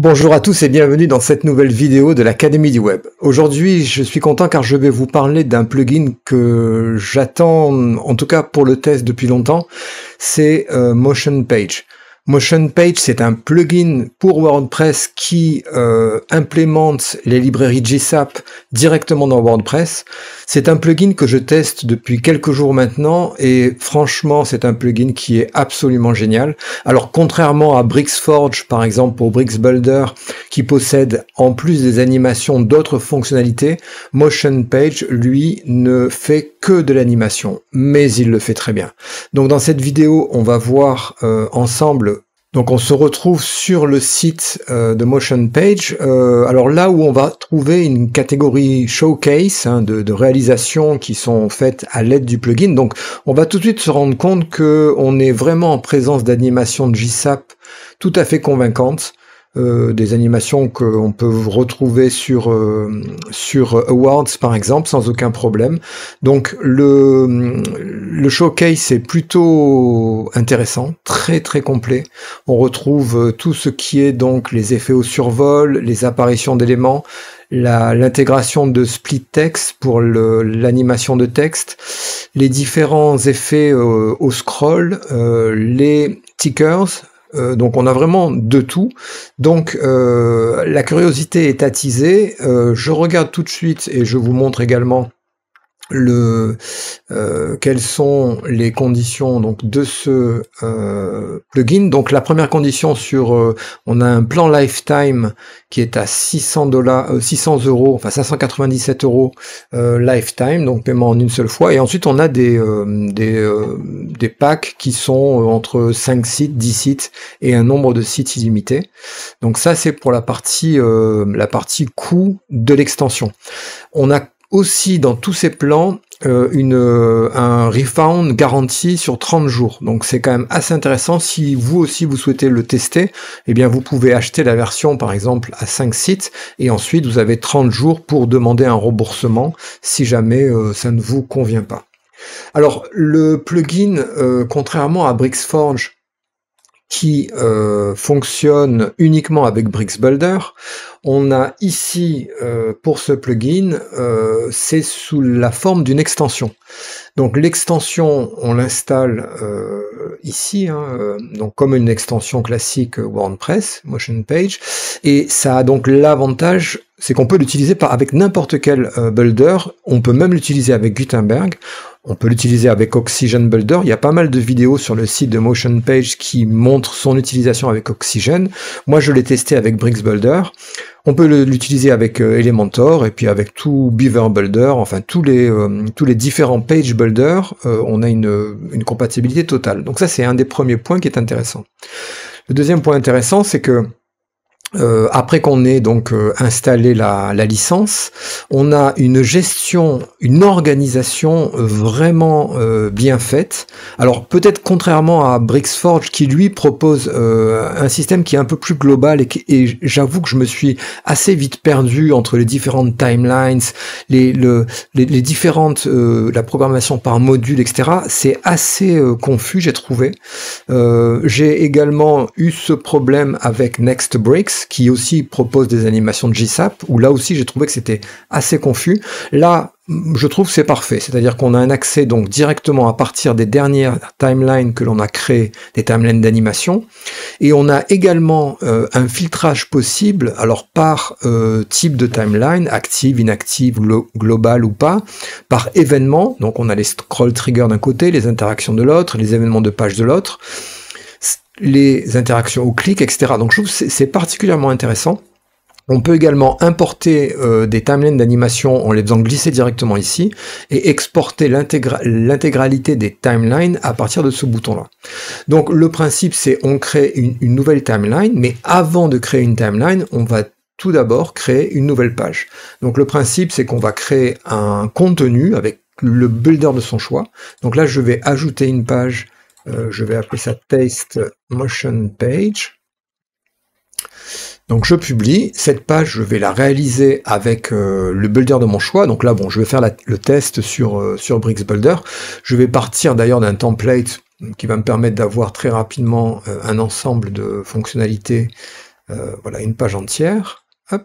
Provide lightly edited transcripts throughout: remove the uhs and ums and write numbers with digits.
Bonjour à tous et bienvenue dans cette nouvelle vidéo de l'Académie du Web. Aujourd'hui, je suis content car je vais vous parler d'un plugin que j'attends, en tout cas pour le test depuis longtemps, c'est Motion Page. Motion Page, c'est un plugin pour WordPress qui implémente les librairies GSAP directement dans WordPress. C'est un plugin que je teste depuis quelques jours maintenant et franchement, c'est un plugin qui est absolument génial. Alors, contrairement à BricsForge, par exemple, pour BricsBuilder, qui possède en plus des animations d'autres fonctionnalités, Motion Page, lui, ne fait que de l'animation, mais il le fait très bien. Donc, dans cette vidéo, on va voir ensemble. Donc on se retrouve sur le site de Motion Page, alors là où on va trouver une catégorie showcase de réalisations qui sont faites à l'aide du plugin. Donc on va tout de suite se rendre compte qu'on est vraiment en présence d'animations de JSAP tout à fait convaincantes. Des animations qu'on peut retrouver sur Awards par exemple sans aucun problème. Donc le showcase est plutôt intéressant, très très complet. On retrouve tout ce qui est donc les effets au survol, les apparitions d'éléments, l'intégration de split text pour l'animation de texte, les différents effets au scroll, les tickers. Donc on a vraiment de tout. Donc la curiosité est attisée. Je regarde tout de suite et je vous montre également quelles sont les conditions donc de ce plugin. Donc la première condition on a un plan lifetime qui est à 600 €, enfin 597 € lifetime, donc paiement en une seule fois. Et ensuite on a des packs qui sont entre 5 sites, 10 sites et un nombre de sites illimité. Donc ça c'est pour la partie coût de l'extension. On a aussi dans tous ces plans un refund garanti sur 30 jours. Donc c'est quand même assez intéressant. Si vous aussi vous souhaitez le tester, eh bien vous pouvez acheter la version par exemple à 5 sites et ensuite vous avez 30 jours pour demander un remboursement si jamais ça ne vous convient pas. Alors le plugin, contrairement à BricsForge qui fonctionne uniquement avec BricsBuilder, on a ici, pour ce plugin, c'est sous la forme d'une extension. Donc l'extension, on l'installe ici, donc comme une extension classique WordPress, Motion Page, et ça a donc l'avantage, c'est qu'on peut l'utiliser avec n'importe quel builder, on peut même l'utiliser avec Gutenberg, on peut l'utiliser avec Oxygen Builder. Il y a pas mal de vidéos sur le site de Motion Page qui montrent son utilisation avec Oxygen. Moi, je l'ai testé avec BricsBuilder. On peut l'utiliser avec Elementor et puis avec tout Beaver Builder, enfin tous les différents Page Builder, on a une compatibilité totale. Donc ça, c'est un des premiers points qui est intéressant. Le deuxième point intéressant, c'est que après qu'on ait donc installé la licence, on a une gestion, une organisation vraiment bien faite. Alors peut-être contrairement à BricsForge qui lui propose un système qui est un peu plus global et j'avoue que je me suis assez vite perdu entre les différentes timelines, les différentes la programmation par module, etc. C'est assez confus, j'ai trouvé. J'ai également eu ce problème avec NextBricks qui aussi propose des animations de JSAP, où là aussi j'ai trouvé que c'était assez confus. Là, je trouve que c'est parfait, c'est-à-dire qu'on a un accès donc directement à partir des dernières timelines que l'on a créées, des timelines d'animation, et on a également un filtrage possible, alors par type de timeline, active, inactive, global ou pas, par événement, donc on a les scroll triggers d'un côté, les interactions de l'autre, les événements de page de l'autre, les interactions au clic, etc. Donc je trouve que c'est particulièrement intéressant. On peut également importer des timelines d'animation en les faisant glisser directement ici et exporter l'intégralité des timelines à partir de ce bouton-là. Donc le principe, c'est on crée une nouvelle timeline, mais avant de créer une timeline, on va tout d'abord créer une nouvelle page. Donc le principe, c'est qu'on va créer un contenu avec le builder de son choix. Donc là, je vais ajouter une page. Je vais appeler ça Taste Motion Page. Donc je publie, cette page je vais la réaliser avec le builder de mon choix, donc là bon je vais faire le test sur BricsBuilder, je vais partir d'ailleurs d'un template qui va me permettre d'avoir très rapidement un ensemble de fonctionnalités Voilà, une page entière. Hop.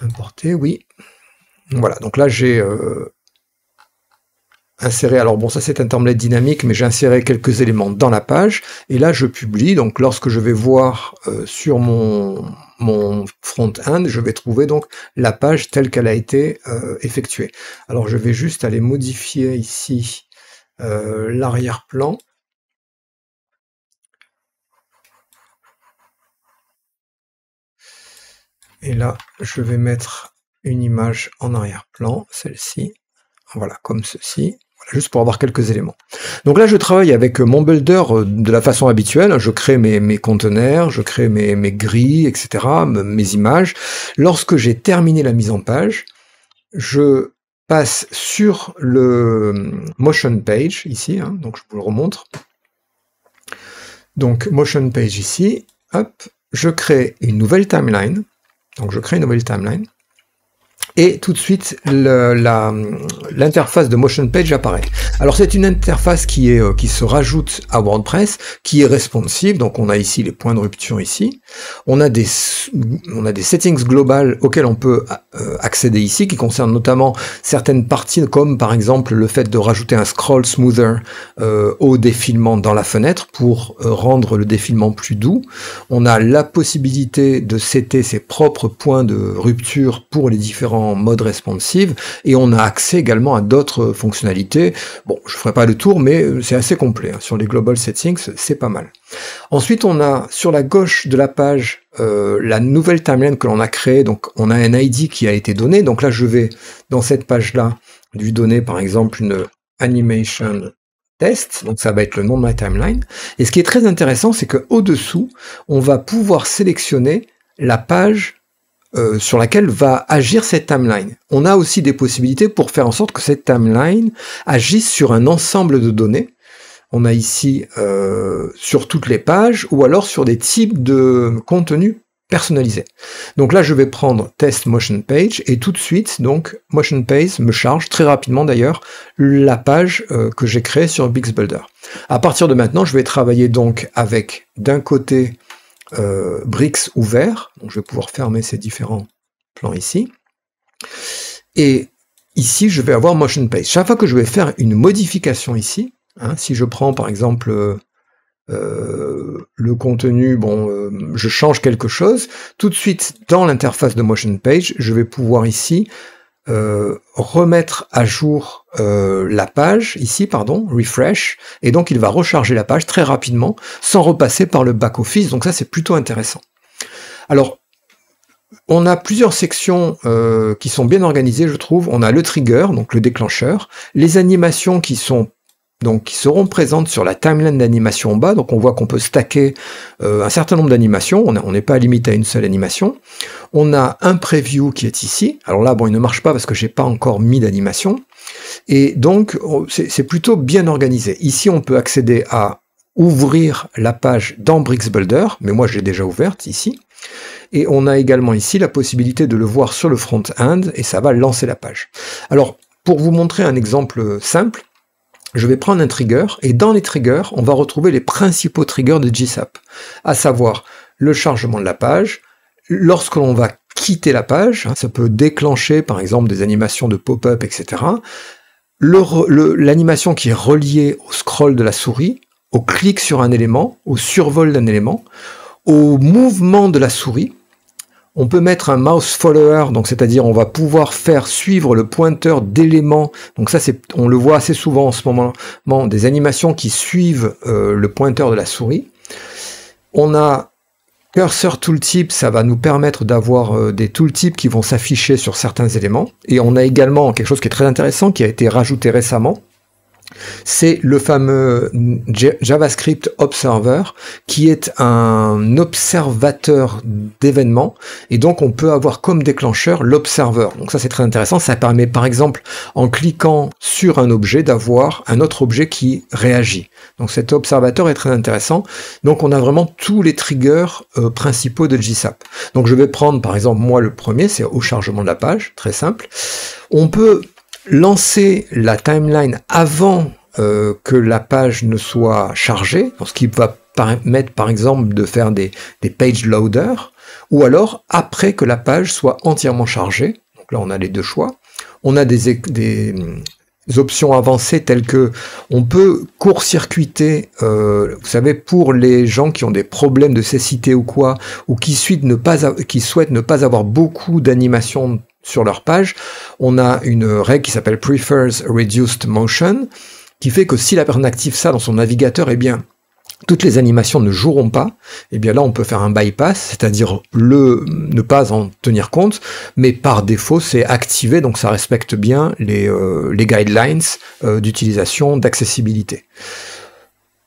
Importer, oui. Voilà, donc là j'ai inséré, alors bon ça c'est un template dynamique, mais j'ai inséré quelques éléments dans la page, et là je publie, donc lorsque je vais voir sur mon front-end, je vais trouver donc la page telle qu'elle a été effectuée. Alors je vais juste aller modifier ici l'arrière-plan. Et là, je vais mettre une image en arrière-plan, celle-ci, voilà, comme ceci, voilà, juste pour avoir quelques éléments. Donc là, je travaille avec mon builder de la façon habituelle, je crée mes conteneurs, je crée mes grilles, etc., mes images. Lorsque j'ai terminé la mise en page, je passe sur le motion page, ici, hein, donc je vous le remontre. Donc, motion page ici, hop, je crée une nouvelle timeline. Donc je crée une nouvelle timeline et tout de suite l'interface de Motion Page apparaît. Alors c'est une interface qui se rajoute à WordPress, qui est responsive, donc on a ici les points de rupture ici, on a des settings globales auxquelles on peut accéder ici, qui concernent notamment certaines parties comme par exemple le fait de rajouter un scroll smoother au défilement dans la fenêtre pour rendre le défilement plus doux. On a la possibilité de setter ses propres points de rupture pour les différents mode responsive, et on a accès également à d'autres fonctionnalités. Bon, je ne ferai pas le tour, mais c'est assez complet. Hein. Sur les global settings, c'est pas mal. Ensuite, on a sur la gauche de la page la nouvelle timeline que l'on a créée. Donc, on a un ID qui a été donné. Donc là, je vais, dans cette page-là, lui donner, par exemple, une animation test. Donc, ça va être le nom de ma timeline. Et ce qui est très intéressant, c'est qu'au-dessous, on va pouvoir sélectionner la page sur laquelle va agir cette timeline. On a aussi des possibilités pour faire en sorte que cette timeline agisse sur un ensemble de données. On a ici sur toutes les pages ou alors sur des types de contenus personnalisés. Donc là, je vais prendre Test Motion Page et tout de suite, donc Motion Page me charge très rapidement d'ailleurs la page que j'ai créée sur BixBuilder. À partir de maintenant, je vais travailler donc avec d'un côté Bricks ouvert, donc je vais pouvoir fermer ces différents plans ici, et ici je vais avoir Motion Page. Chaque fois que je vais faire une modification ici, hein, si je prends par exemple le contenu, bon, je change quelque chose, tout de suite dans l'interface de Motion Page, je vais pouvoir ici remettre à jour la page, ici, pardon, refresh, et donc il va recharger la page très rapidement, sans repasser par le back-office, donc ça c'est plutôt intéressant. Alors, on a plusieurs sections qui sont bien organisées, je trouve. On a le trigger, donc le déclencheur, les animations qui seront présentes sur la timeline d'animation en bas, donc on voit qu'on peut stacker un certain nombre d'animations, on n'est pas limité à une seule animation. On a un preview qui est ici, alors là bon il ne marche pas parce que j'ai pas encore mis d'animation, et donc c'est plutôt bien organisé. Ici on peut accéder à ouvrir la page dans BrixBuilder, mais moi je l'ai déjà ouverte ici, et on a également ici la possibilité de le voir sur le front-end, et ça va lancer la page. Alors pour vous montrer un exemple simple, je vais prendre un trigger, et dans les triggers, on va retrouver les principaux triggers de GSAP, à savoir le chargement de la page, lorsque l'on va quitter la page, hein, ça peut déclencher par exemple des animations de pop-up, etc. L'animation qui est reliée au scroll de la souris, au clic sur un élément, au survol d'un élément, au mouvement de la souris. On peut mettre un mouse follower, donc c'est-à-dire on va pouvoir faire suivre le pointeur d'éléments. Donc ça, on le voit assez souvent en ce moment, des animations qui suivent le pointeur de la souris. On a Cursor Tooltip, ça va nous permettre d'avoir des tooltips qui vont s'afficher sur certains éléments. Et on a également quelque chose qui est très intéressant, qui a été rajouté récemment. C'est le fameux JavaScript Observer, qui est un observateur d'événements, et donc on peut avoir comme déclencheur l'observer. Donc ça c'est très intéressant, ça permet par exemple en cliquant sur un objet d'avoir un autre objet qui réagit. Donc cet observateur est très intéressant. Donc on a vraiment tous les triggers principaux de GSAP. Donc je vais prendre par exemple moi le premier, c'est au chargement de la page, très simple. On peut lancer la timeline avant que la page ne soit chargée, ce qui va permettre par exemple de faire des page loaders, ou alors après que la page soit entièrement chargée. Donc là on a les deux choix. On a des options avancées telles que on peut court-circuiter, vous savez, pour les gens qui ont des problèmes de cécité ou quoi, ou qui souhaitent ne pas avoir beaucoup d'animations sur leur page. On a une règle qui s'appelle Prefers Reduced Motion, qui fait que si la personne active ça dans son navigateur, eh bien toutes les animations ne joueront pas, et bien là on peut faire un bypass, c'est-à-dire ne pas en tenir compte, mais par défaut c'est activé, donc ça respecte bien les guidelines d'utilisation, d'accessibilité.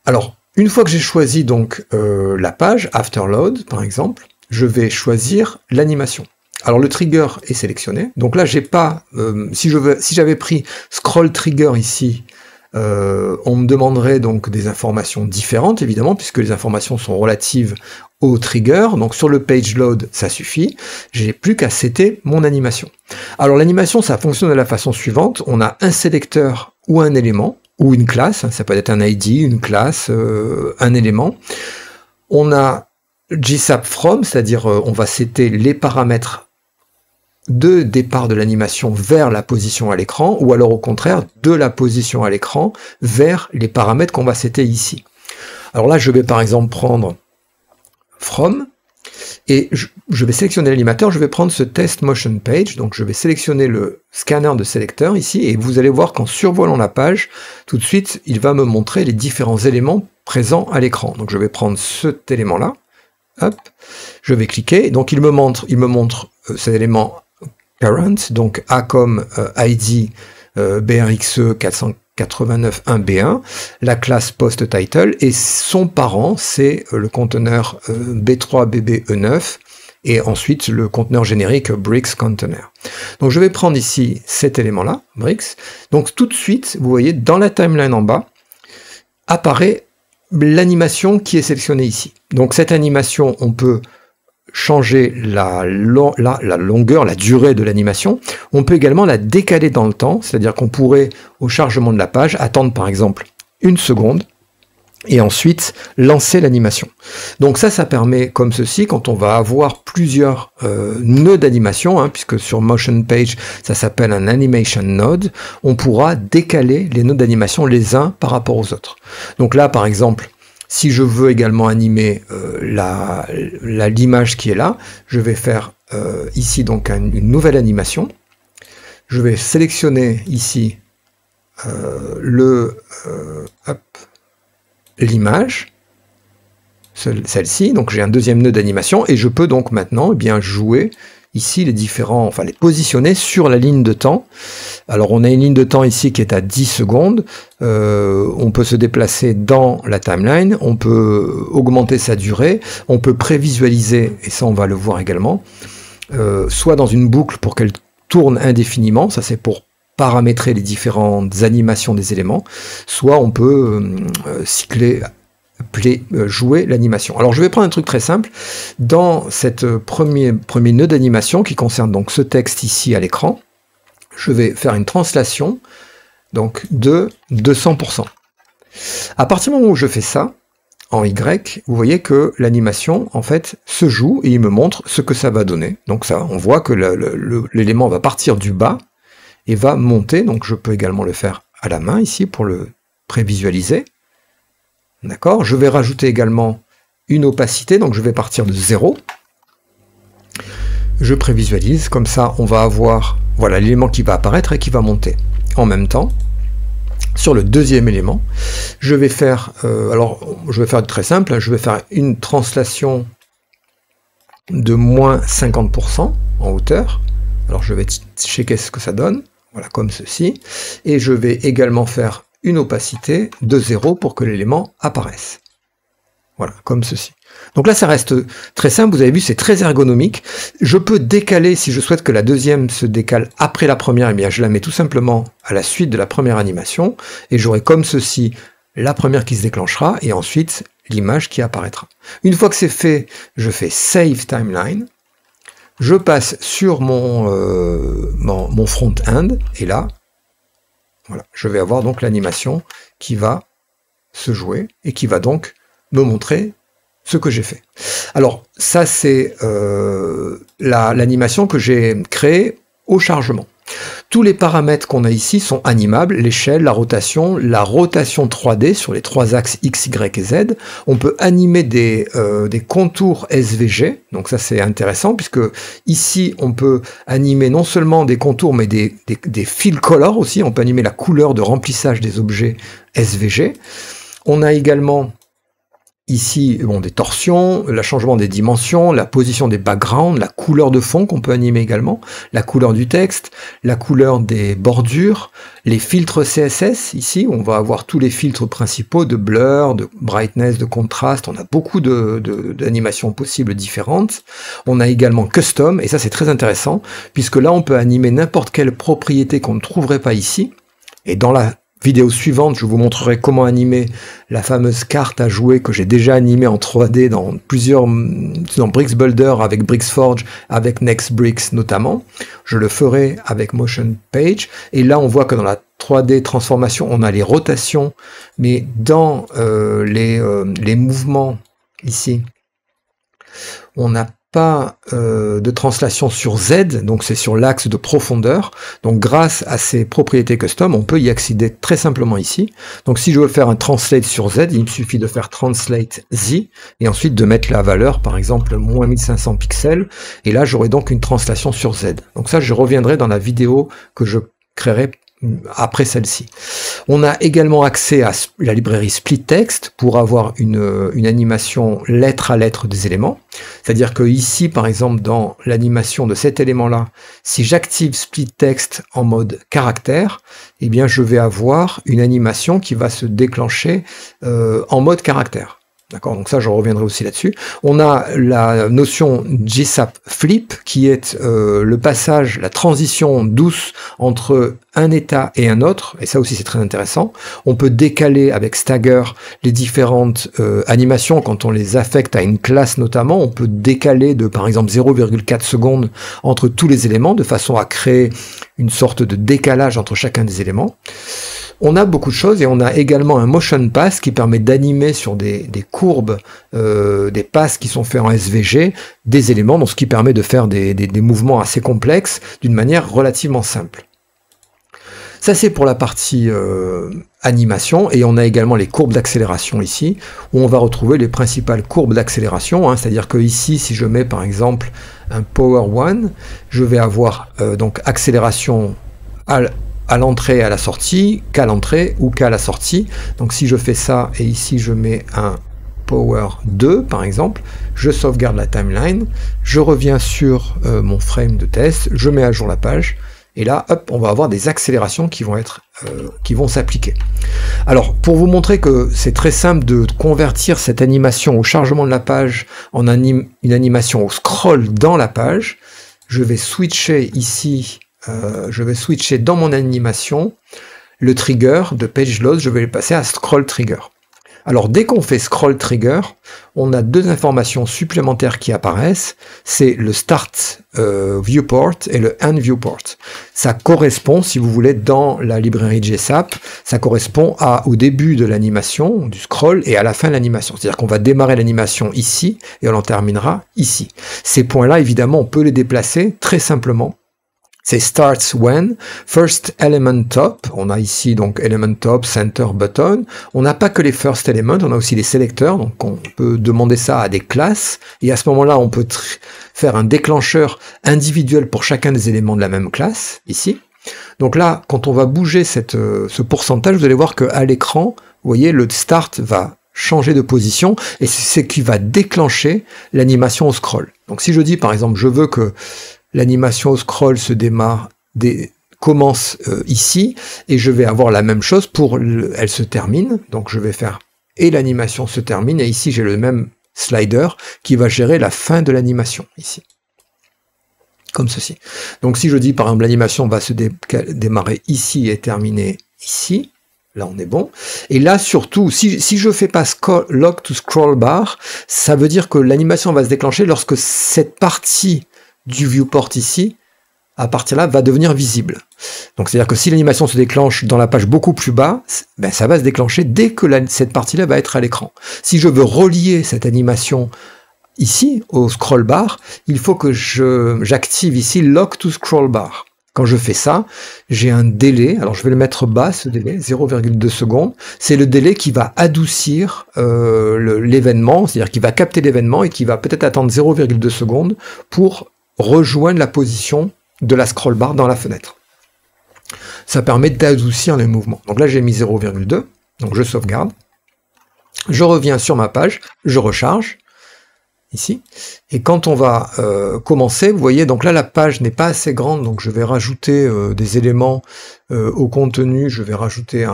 Alors, une fois que j'ai choisi donc la page, Afterload par exemple, je vais choisir l'animation. Alors le trigger est sélectionné, donc là j'ai pas, si j'avais pris Scroll Trigger ici, on me demanderait donc des informations différentes, évidemment, puisque les informations sont relatives au trigger. Donc sur le page load, ça suffit. J'ai plus qu'à setter mon animation. Alors l'animation, ça fonctionne de la façon suivante. On a un sélecteur ou un élément, ou une classe. Ça peut être un ID, une classe, un élément. On a GSAP from, c'est-à-dire on va setter les paramètres de départ de l'animation vers la position à l'écran, ou alors au contraire, de la position à l'écran vers les paramètres qu'on va setter ici. Alors là, je vais par exemple prendre From, et je vais sélectionner l'animateur, je vais prendre ce Test Motion Page, donc je vais sélectionner le scanner de sélecteur ici, et vous allez voir qu'en survolant la page, tout de suite, il va me montrer les différents éléments présents à l'écran. Donc je vais prendre cet élément-là, hop, je vais cliquer, donc il me montre cet élément Parent, donc A comme ID BRXE 489.1B1, la classe post title, et son parent, c'est le conteneur B3BBE9, et ensuite le conteneur générique Bricks Container. Donc je vais prendre ici cet élément-là, Bricks. Donc tout de suite, vous voyez, dans la timeline en bas, apparaît l'animation qui est sélectionnée ici. Donc cette animation, on peut changer la longueur, la durée de l'animation. On peut également la décaler dans le temps, c'est-à-dire qu'on pourrait, au chargement de la page, attendre par exemple 1 seconde, et ensuite lancer l'animation. Donc ça permet comme ceci, quand on va avoir plusieurs nœuds d'animation, hein, puisque sur Motion Page, ça s'appelle un Animation Node, on pourra décaler les nœuds d'animation les uns par rapport aux autres. Donc là, par exemple, si je veux également animer l'image qui est là, je vais faire ici donc une nouvelle animation. Je vais sélectionner ici l'image, celle-ci, donc j'ai un deuxième nœud d'animation, et je peux donc maintenant jouer ici les positionner sur la ligne de temps. Alors on a une ligne de temps ici qui est à 10 secondes, on peut se déplacer dans la timeline, on peut augmenter sa durée, on peut prévisualiser, et ça on va le voir également, soit dans une boucle pour qu'elle tourne indéfiniment, ça c'est pour paramétrer les différentes animations des éléments, soit on peut jouer l'animation. Alors je vais prendre un truc très simple. Dans cette premier nœud d'animation qui concerne donc ce texte ici à l'écran, je vais faire une translation donc de 200%. À partir du moment où je fais ça, en Y, vous voyez que l'animation en fait se joue et il me montre ce que ça va donner. Donc ça, on voit que l'élément va partir du bas et va monter, donc je peux également le faire à la main ici pour le prévisualiser. D'accord, je vais rajouter également une opacité, donc je vais partir de 0. Je prévisualise, comme ça on va avoir l'élément qui va apparaître et qui va monter. En même temps, sur le deuxième élément, je vais faire, je vais faire très simple, je vais faire une translation de moins 50% en hauteur. Alors je vais checker ce que ça donne, voilà comme ceci, et je vais également faire une opacité de 0 pour que l'élément apparaisse. Voilà, comme ceci. Donc là, ça reste très simple, vous avez vu, c'est très ergonomique. Je peux décaler, si je souhaite que la deuxième se décale après la première, eh bien je la mets tout simplement à la suite de la première animation, et j'aurai comme ceci la première qui se déclenchera, et ensuite l'image qui apparaîtra. Une fois que c'est fait, je fais Save Timeline, je passe sur mon front-end, et là, voilà, je vais avoir donc l'animation qui va se jouer et qui va donc me montrer ce que j'ai fait. Alors ça c'est l'animation que j'ai créée au chargement. Tous les paramètres qu'on a ici sont animables, l'échelle, la rotation 3D sur les trois axes X, Y et Z. On peut animer des contours SVG, donc ça c'est intéressant puisque ici on peut animer non seulement des contours mais des fill color aussi, on peut animer la couleur de remplissage des objets SVG. On a également ici, bon, des torsions, le changement des dimensions, la position des backgrounds, la couleur de fond qu'on peut animer également, la couleur du texte, la couleur des bordures, les filtres CSS, ici, on va avoir tous les filtres principaux de blur, de brightness, de contraste, on a beaucoup d'animations possibles différentes. On a également custom, et ça c'est très intéressant, puisque là on peut animer n'importe quelle propriété qu'on ne trouverait pas ici, et dans la vidéo suivante, je vous montrerai comment animer la fameuse carte à jouer que j'ai déjà animée en 3D dans Bricks Builder avec BricsForge, avec NextBricks notamment. Je le ferai avec Motion Page. Et là, on voit que dans la 3D transformation, on a les rotations, mais dans les mouvements ici, on n'a pas de translation sur Z, donc c'est sur l'axe de profondeur. Donc grâce à ces propriétés custom, on peut y accéder très simplement ici. Donc si je veux faire un translate sur Z, il me suffit de faire translate Z et ensuite de mettre la valeur, par exemple moins 1500 pixels, et là j'aurai donc une translation sur Z. Donc ça je reviendrai dans la vidéo que je créerai après celle-ci. On a également accès à la librairie Split Text pour avoir une animation lettre à lettre des éléments. C'est-à-dire que ici, par exemple, dans l'animation de cet élément-là, si j'active Split Text en mode caractère, eh bien, je vais avoir une animation qui va se déclencher en mode caractère. D'accord, donc ça je reviendrai aussi là-dessus. On a la notion GSAP Flip qui est le passage, la transition douce entre un état et un autre, et ça aussi c'est très intéressant. On peut décaler avec Stagger les différentes animations quand on les affecte à une classe notamment. On peut décaler de par exemple 0,4 secondes entre tous les éléments de façon à créer une sorte de décalage entre chacun des éléments. On a beaucoup de choses et on a également un motion pass qui permet d'animer sur des courbes, des passes qui sont faits en SVG, des éléments, donc ce qui permet de faire des mouvements assez complexes d'une manière relativement simple. Ça c'est pour la partie animation, et on a également les courbes d'accélération ici, où on va retrouver les principales courbes d'accélération, hein, c'est-à-dire que ici, si je mets par exemple un Power 1, je vais avoir donc accélération à l'entrée et à la sortie, qu'à l'entrée ou qu'à la sortie. Donc si je fais ça et ici je mets un Power 2 par exemple, je sauvegarde la timeline, je reviens sur mon frame de test, je mets à jour la page, et là hop, on va avoir des accélérations qui vont s'appliquer. Alors pour vous montrer que c'est très simple de convertir cette animation au chargement de la page en une animation au scroll dans la page, je vais switcher ici. Je vais switcher dans mon animation le trigger de page load, je vais le passer à scroll trigger. Alors dès qu'on fait scroll trigger, on a deux informations supplémentaires qui apparaissent, c'est le start viewport et le end viewport. Ça correspond, si vous voulez, dans la librairie GSAP, ça correspond au début de l'animation, du scroll, et à la fin de l'animation. C'est-à-dire qu'on va démarrer l'animation ici et on en terminera ici. Ces points-là, évidemment, on peut les déplacer très simplement. C'est starts when, first element top, on a ici donc element top, center, button, on n'a pas que les first elements, on a aussi les sélecteurs, donc on peut demander ça à des classes, et à ce moment-là on peut faire un déclencheur individuel pour chacun des éléments de la même classe, ici. Donc là, quand on va bouger ce pourcentage, vous allez voir qu'à l'écran, vous voyez, le start va changer de position, et c'est ce qui va déclencher l'animation au scroll. Donc si je dis par exemple, je veux que l'animation au scroll se commence ici, et je vais avoir la même chose pour elle se termine, donc je vais faire et l'animation se termine, et ici j'ai le même slider qui va gérer la fin de l'animation, ici. Comme ceci. Donc si je dis par exemple l'animation va se démarrer ici et terminer ici, là on est bon, et là surtout, si je fais pas lock to scroll bar, ça veut dire que l'animation va se déclencher lorsque cette partie du viewport ici à partir de là, va devenir visible. Donc, c'est-à-dire que si l'animation se déclenche dans la page beaucoup plus bas, ben, ça va se déclencher dès que cette partie-là va être à l'écran. Si je veux relier cette animation ici, au scroll bar, il faut que j'active ici Lock to Scroll Bar. Quand je fais ça, j'ai un délai, alors je vais le mettre bas, ce délai, 0,2 secondes. C'est le délai qui va adoucir l'événement, c'est-à-dire qui va capter l'événement et qui va peut-être attendre 0,2 secondes pour rejoindre la position de la scroll bar dans la fenêtre. Ça permet d'adoucir les mouvements. Donc là, j'ai mis 0,2, donc je sauvegarde. Je reviens sur ma page, je recharge. Ici, et quand on va commencer, vous voyez, donc là la page n'est pas assez grande, donc je vais rajouter des éléments au contenu, je vais rajouter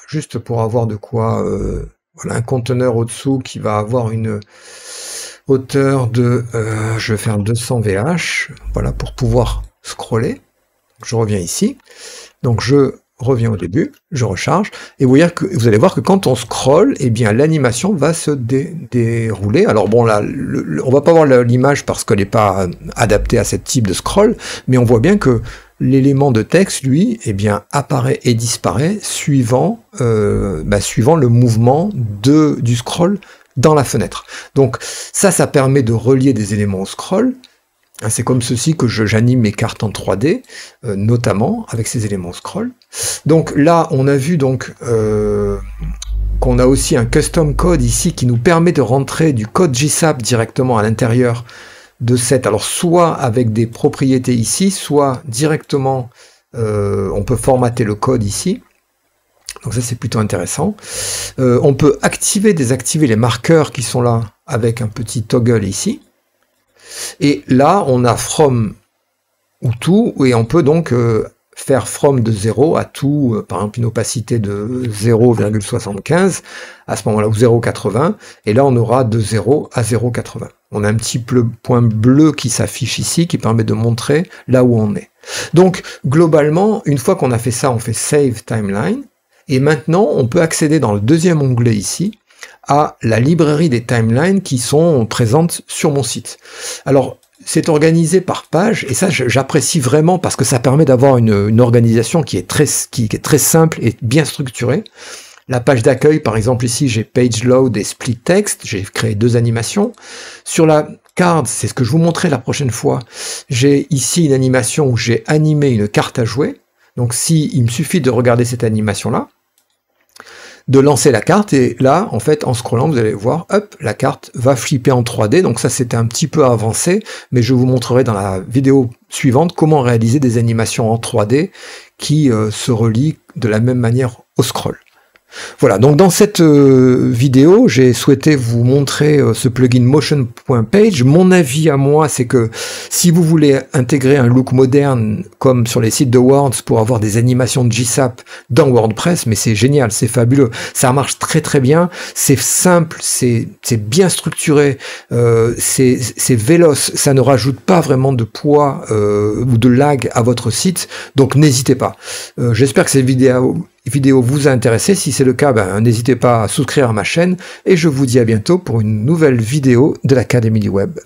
juste pour avoir de quoi, voilà, un conteneur au-dessous qui va avoir une hauteur de, je vais faire 200 VH, voilà, pour pouvoir scroller. Je reviens ici, donc je reviens au début, je recharge, et vous allez voir que quand on scrolle, eh bien l'animation va se dérouler. Alors bon, là, on va pas voir l'image parce qu'elle n'est pas adaptée à ce type de scroll, mais on voit bien que l'élément de texte, lui, eh bien, apparaît et disparaît suivant le mouvement du scroll dans la fenêtre. Donc ça permet de relier des éléments au scroll. C'est comme ceci que j'anime mes cartes en 3D, notamment avec ces éléments scroll. Donc là, on a vu donc qu'on a aussi un custom code ici qui nous permet de rentrer du code GSAP directement à l'intérieur de cette. Alors soit avec des propriétés ici, soit directement, on peut formater le code ici. Donc ça c'est plutôt intéressant. On peut activer, désactiver les marqueurs qui sont là avec un petit toggle ici. Et là, on a from ou tout, et on peut donc faire from de 0 à tout, par exemple une opacité de 0,75, à ce moment-là, ou 0,80, et là on aura de 0 à 0,80. On a un petit point bleu qui s'affiche ici, qui permet de montrer là où on est. Donc, globalement, une fois qu'on a fait ça, on fait Save Timeline, et maintenant, on peut accéder dans le deuxième onglet ici, à la librairie des timelines qui sont présentes sur mon site. Alors, c'est organisé par page, et ça, j'apprécie vraiment parce que ça permet d'avoir une organisation qui est très simple et bien structurée. La page d'accueil, par exemple, ici, j'ai Page Load et Split Text, j'ai créé 2 animations. Sur la card, c'est ce que je vous montrerai la prochaine fois, j'ai ici une animation où j'ai animé une carte à jouer. Donc, il me suffit de regarder cette animation-là, de lancer la carte, et là, en fait, en scrollant, vous allez voir, hop, la carte va flipper en 3D, donc ça, c'était un petit peu avancé, mais je vous montrerai dans la vidéo suivante comment réaliser des animations en 3D qui se relient de la même manière au scroll. Voilà, donc dans cette vidéo, j'ai souhaité vous montrer ce plugin Motion.page. Mon avis à moi, c'est que si vous voulez intégrer un look moderne, comme sur les sites de Words, pour avoir des animations de GSAP dans WordPress, mais c'est génial, c'est fabuleux, ça marche très très bien, c'est simple, c'est bien structuré, c'est véloce, ça ne rajoute pas vraiment de poids ou de lag à votre site, donc n'hésitez pas. J'espère que cette vidéo vous a intéressé. Si c'est le cas, n'hésitez pas à souscrire à ma chaîne et je vous dis à bientôt pour une nouvelle vidéo de l'Académie du Web.